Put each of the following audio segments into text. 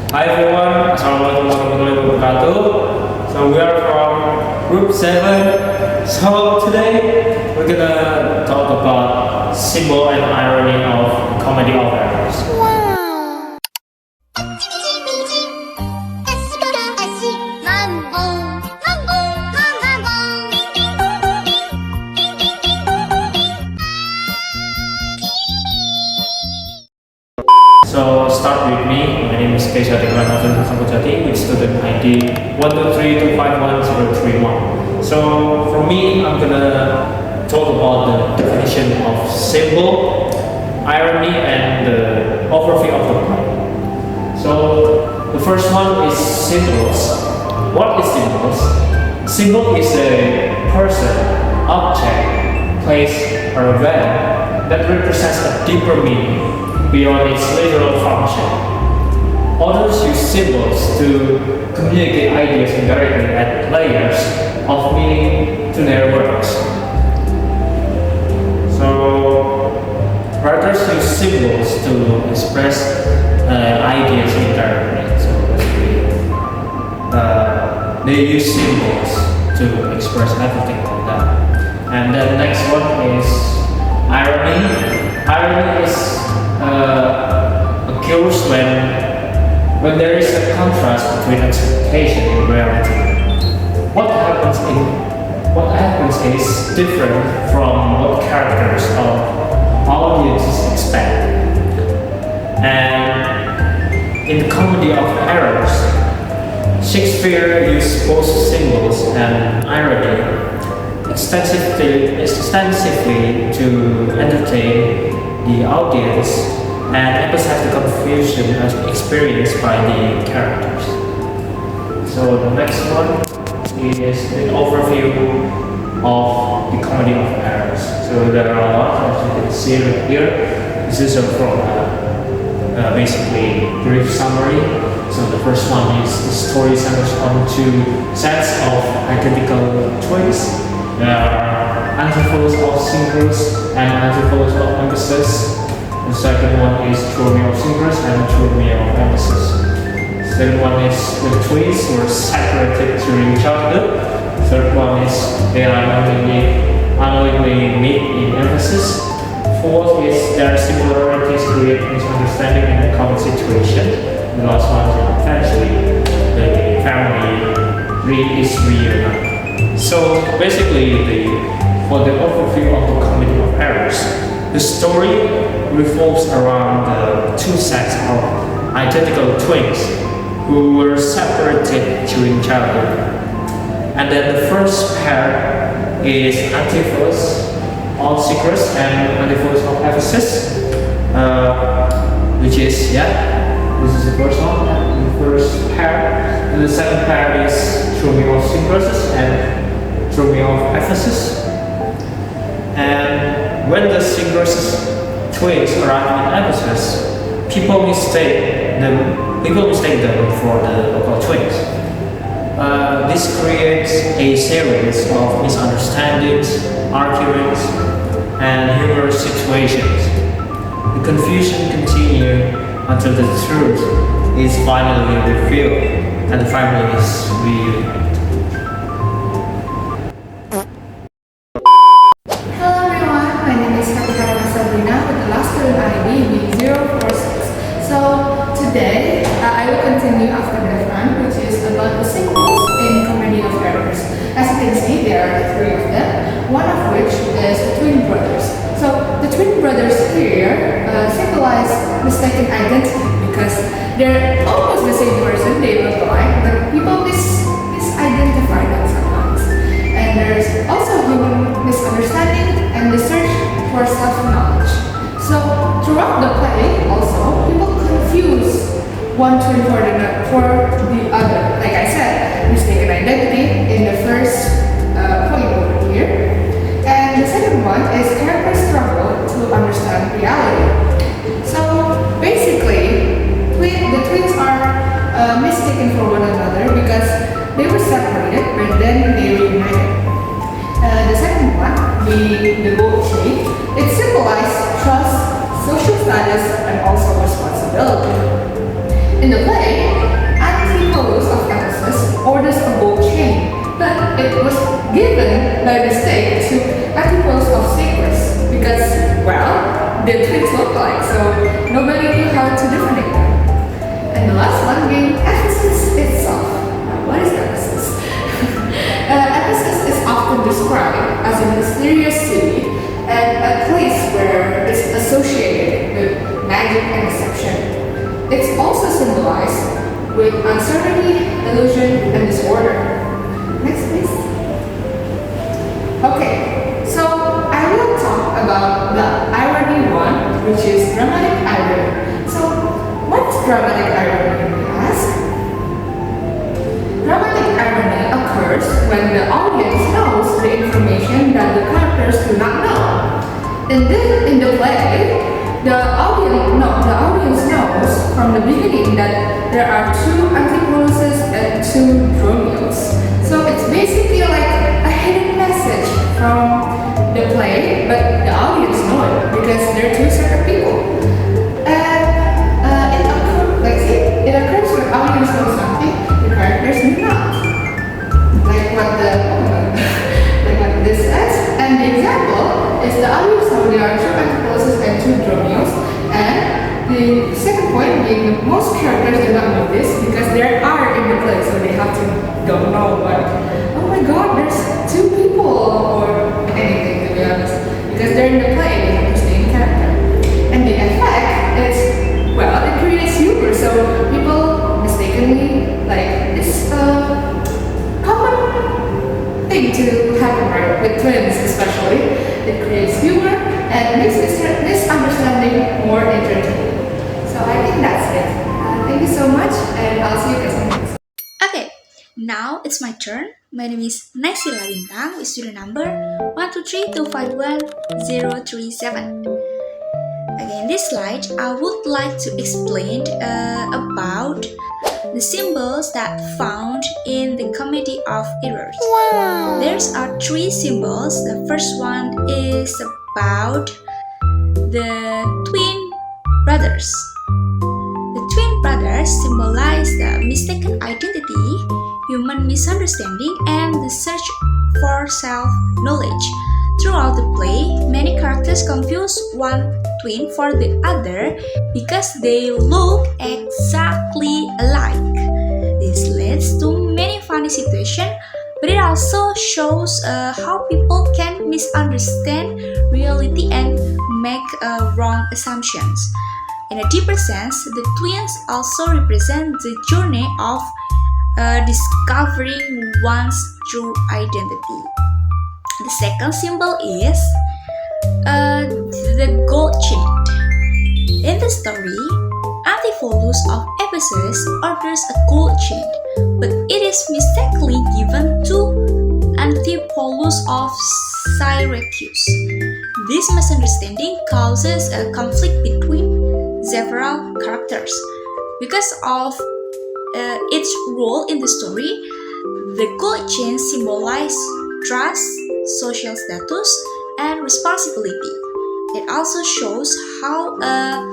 Hi everyone, Assalamualaikum warahmatullahi wabarakatuh. So we are from group 7. So today we're gonna talk about symbol and irony of comedy of errors. So start with me. My name is KEISYA of SASONGKOJATI with student ID 123251031. So for me, I'm gonna talk about the definition of symbol, irony, and the overview of the play. So the first one is symbols. What is symbols? Symbol is a person, object, place, or event that represents a deeper meaning beyond its literal function. Authors use symbols to communicate ideas indirectly at layers of meaning to their works. So, writers use symbols to express ideas indirectly. So, basically, they use symbols to express everything like that. And the next one is irony. Irony is occurs when there is a contrast between expectation and reality. What happens is different from what characters or audiences expect. And in the comedy of errors, Shakespeare used both symbols and irony extensively to entertain the audience and emphasize the confusion experienced by the characters. So the next one is an overview of the comedy of errors. So there are a lot, as you can see right here. This is from basically brief summary. So the first one is the story centers on two sets of identical twins. There are antipodes of synchros and antipodes of emphasis. The second one is Romeo of synchros and Romeo of emphasis. The third one is the twins were separated during childhood. The third one is they unknowingly meet in emphasis. Fourth is their similarities create misunderstanding in a common situation. The last one is eventually the family is reunited. So basically, for the overview of the comedy of errors, the story revolves around the two sets of identical twins who were separated during childhood. And then the first pair is antipodes of synchros and antipodes of emphasis, which is, this is the first one, the first pair. And the second pair is Romeo of synchros and Romeo of emphasis. And when the synchronous twins arrive in emphasis, people mistake them for the local twins. This creates a series of misunderstandings, arguments, and humorous situations. The confusion continues until the truth is finally revealed and the family is reunited. SABRINA with the last student ID 046. So today I will continue after DEVRAN, which is about the symbols in comedy of errors. As you can see, there are three of them, one of which is the twin brothers. So the twin brothers here symbolize mistaken identity because they're almost the same person, they look alike, but people misidentify them sometimes. And there's also human misunderstanding and the search for self-knowledge. So throughout the play, also people confuse one twin for the other. Like I said, mistaken identity in the first point over here, and the second one is character struggle to understand reality. So basically, the twins are mistaken for one another because they were separated, but then they reunited. The second one, the gold shape, it symbolizes trust, social status, and also responsibility. In the play, it was given by mistake to multiples of sequels because, well, the twins look alike, so nobody knew how to differentiate them. And the last one being Ephesus itself. What is Ephesus? Ephesus is often described as a mysterious city and a place where it's associated with magic and deception. It's also symbolized with uncertainty, illusion, and disorder. Next, please. Okay, so I will talk about the irony one, which is dramatic irony. So, what is dramatic irony, you ask? Dramatic irony occurs when the audience knows the information that the characters do not know. In the play, the audience knows from the beginning that there are two Antipoluses and two Dromios. So it's basically like a hidden message from the play, but the audience know it because they're two separate people. And it occurs when audience knows something, the characters do not. Like what this says. And the example is the audience know there are two Antipoluses and two Dromios. And the second point being the most characters do not know this because they are in the play, so they have to don't know what. Oh my God, there's two people or anything, to be honest, because they're in the play, they have to stay in character. And the effect is, well, it creates humor, so people mistakenly like it's a common thing to happen, right? With twins, especially, it creates humor and makes misunderstanding more entertaining. So I think that's it. Thank you so much, and I'll see you guys next. Okay, now it's my turn. My name is NAICILLA Bintang with student number 123251037. Okay, in this slide, I would like to explain about the symbols that found in the Comedy of Errors. Wow. There are three symbols. The first one is about the twin brothers. The twin brothers symbolize the mistaken identity, human misunderstanding, and the search for self-knowledge. Throughout the play, many characters confuse one twin for the other because they look exactly alike. This leads to many funny situations, but it also shows how people can misunderstand reality and make wrong assumptions. In a deeper sense, the twins also represent the journey of discovering one's true identity. The second symbol is the gold chain. In the story, Antipholus of Ephesus orders a gold chain, but it is mistakenly given to Antipholus of Syracuse. This misunderstanding causes a conflict between several characters. Because of its role in the story, the gold chain symbolizes trust, social status, and responsibility. It also shows how a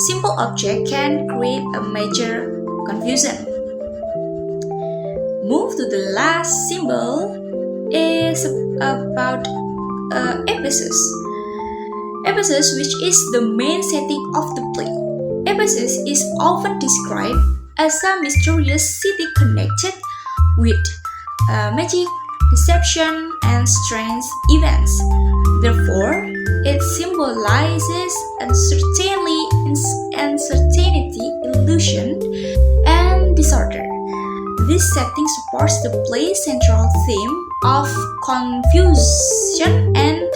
simple object can create a major confusion. Move to the last symbol is about Ephesus. Ephesus, which is the main setting of the play. Ephesus is often described as a mysterious city connected with magic, deception, and strange events. Therefore, it symbolizes uncertainty, illusion, and disorder. This setting supports the play's central theme of confusion and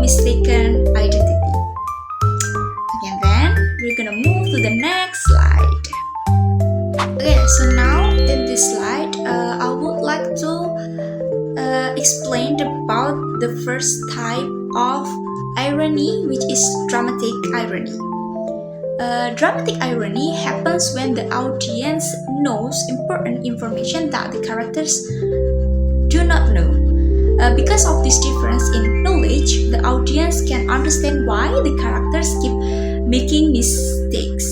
mistaken identity. And then we're gonna move to the next slide. Okay, so now in this slide, I would like to explain about the first type of irony, which is dramatic irony. Dramatic irony happens when the audience knows important information that the characters do not know. Because of this difference in knowledge, the audience can understand why the characters keep making mistakes.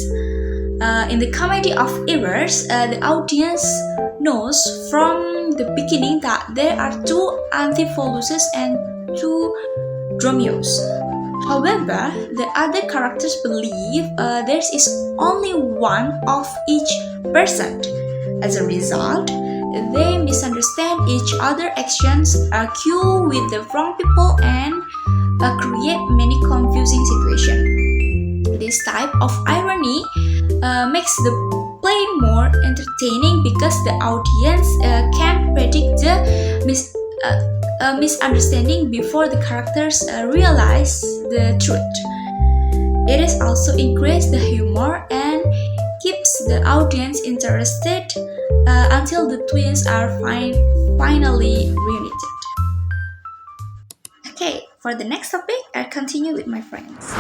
In the Comedy of Errors, the audience knows from from the beginning that there are two Antipholus and two Dromios. However, the other characters believe there is only one of each person. As a result, they misunderstand each other's actions, argue with the wrong people, and create many confusing situations. This type of irony makes the play more entertaining because the audience can predict the misunderstanding before the characters realize the truth. It is also increases the humor and keeps the audience interested until the twins are finally reunited. Okay, for the next topic, I'll continue with my friends.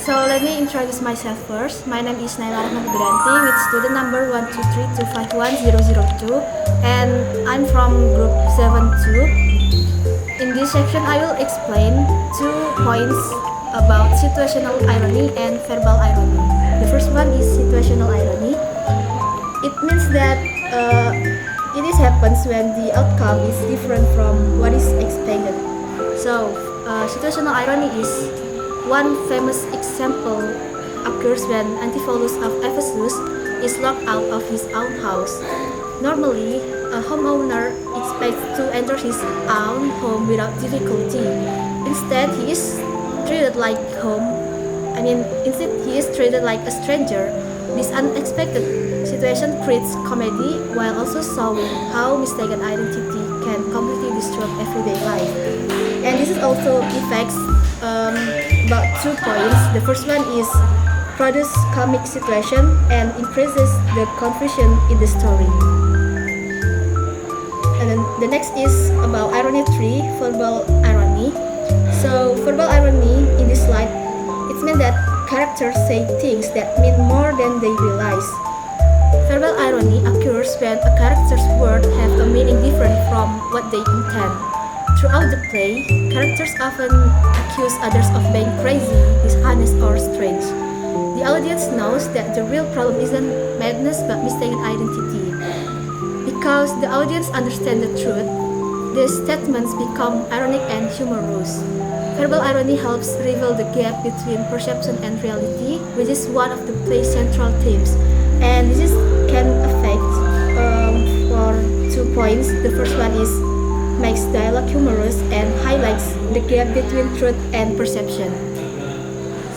So let me introduce myself first. My name is NAYLA FEBRYANTI with student number 123251002 and I'm from group 7-2. In this section, I will explain 2 points about situational irony and verbal irony. The first one is situational irony. It means that it happens when the outcome is different from what is expected. So, situational irony is one famous example occurs when Antipholus of Ephesus is locked out of his own house. Normally, a homeowner expects to enter his own home without difficulty. Instead, he is treated like he is treated like a stranger. This unexpected situation creates comedy while also showing how mistaken identity can completely disrupt everyday life. And this is also affects about 2 points. The first one is produce comic situation and increases the confusion in the story. And then the next is about irony 3, verbal irony. So verbal irony in this slide, it means that characters say things that mean more than they realize. Verbal irony occurs when a character's words have a meaning different from what they intend. Throughout the play, characters often accuse others of being crazy, dishonest, or strange. The audience knows that the real problem isn't madness but mistaken identity. Because the audience understands the truth, the statements become ironic and humorous. Verbal irony helps reveal the gap between perception and reality, which is one of the play's central themes. And this can affect for 2 points. The first one is makes dialogue humorous and highlights the gap between truth and perception.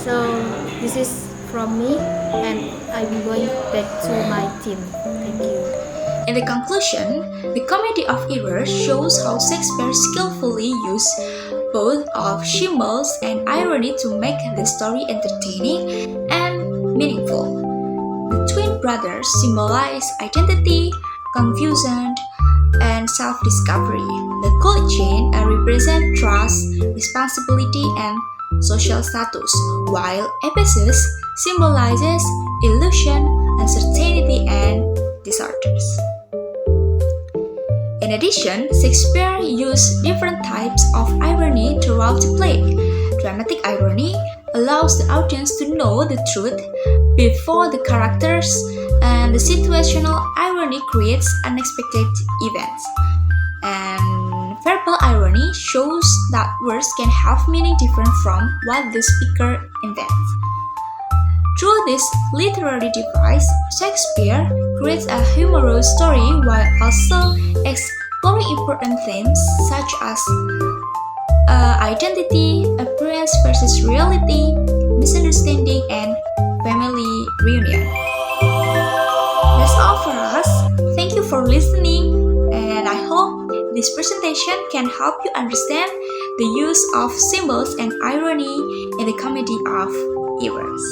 So this is from me, and I'm going back to my team. Thank you. In the conclusion, the Comedy of Errors shows how Shakespeare skillfully used both of symbols and irony to make the story entertaining and meaningful. The twin brothers symbolize identity, confusion, and self-discovery. The gold chain represent trust, responsibility, and social status, while Ephesus symbolizes illusion, uncertainty, and disorders. In addition, Shakespeare used different types of irony throughout the play. Dramatic irony allows the audience to know the truth before the characters, and the situational irony creates unexpected events. And verbal irony shows that words can have meaning different from what the speaker invents. Through this literary device, Shakespeare creates a humorous story while also exploring important themes such as identity, appearance versus reality, misunderstanding, and family reunion. That's all for us. Thank you for listening, and I hope this presentation can help you understand the use of symbols and irony in the Comedy of Errors.